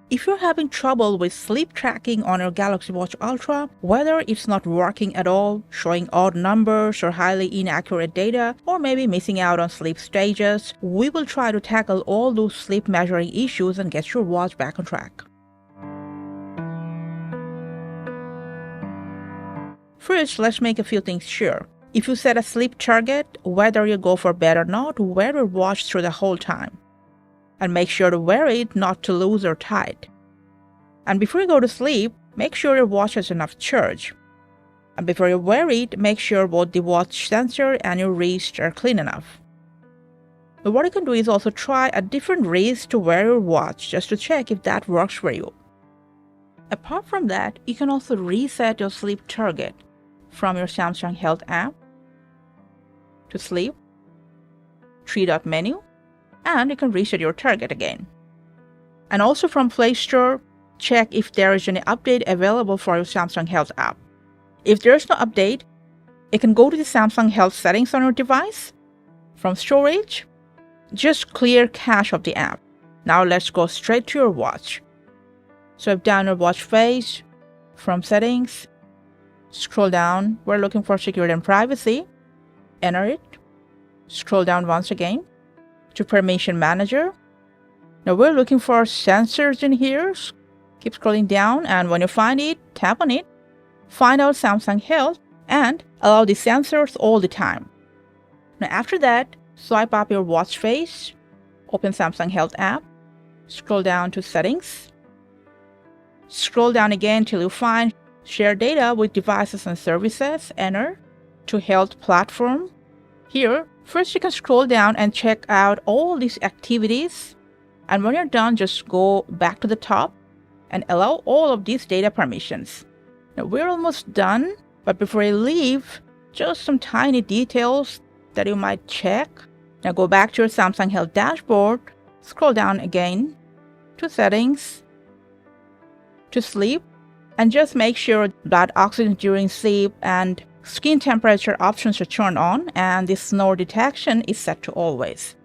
If you're having trouble with sleep tracking on your Galaxy Watch Ultra, whether it's not working at all, showing odd numbers or highly inaccurate data, or maybe missing out on sleep stages, we will try to tackle all those sleep measuring issues and get your watch back on track. First, let's make a few things sure. If you set a sleep target, whether you go for bed or not, wear your watch through the whole time. And make sure to wear it not too loose or tight. And before you go to sleep, make sure your watch has enough charge. And before you wear it, make sure both the watch sensor and your wrist are clean enough. But what you can do is also try a different wrist to wear your watch just to check if that works for you. Apart from that, you can also reset your sleep target from your Samsung Health app to sleep, 3-dot menu, and you can reset your target again. And also from Play Store, check if there is any update available for your Samsung Health app. If there is no update, you can go to the Samsung Health settings on your device. From storage, just clear cache of the app. Now let's go straight to your watch. Swipe down your watch face, from settings, scroll down, we're looking for security and privacy, enter it, scroll down once again, to Permission Manager. Now we're looking for sensors in here. Keep scrolling down, and when you find it, tap on it. Find out Samsung Health and allow the sensors all the time. Now after that, swipe up your watch face, open Samsung Health app, scroll down to Settings. Scroll down again till you find Share Data with Devices and Services, enter, to Health Platform. Here, first you can scroll down and check out all these activities, and when you're done, just go back to the top and allow all of these data permissions. Now we're almost done, but before you leave, just some tiny details that you might check. Now go back to your Samsung Health dashboard, scroll down again to Settings, to Sleep, and just make sure that oxygen during sleep and skin temperature options are turned on, and the snore detection is set to always.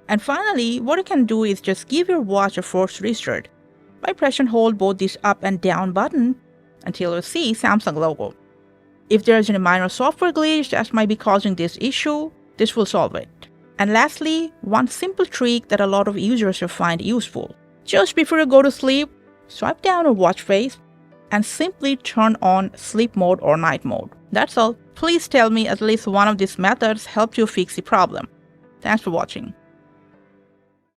And finally, what you can do is just give your watch a forced restart by press and hold both this up and down button until you see Samsung logo. If there is any minor software glitch that might be causing this issue, this will solve it. And lastly, one simple trick that a lot of users will find useful. Just before you go to sleep, swipe down your watch face and simply turn on sleep mode or night mode. That's all. Please tell me at least one of these methods helped you fix the problem. Thanks for watching.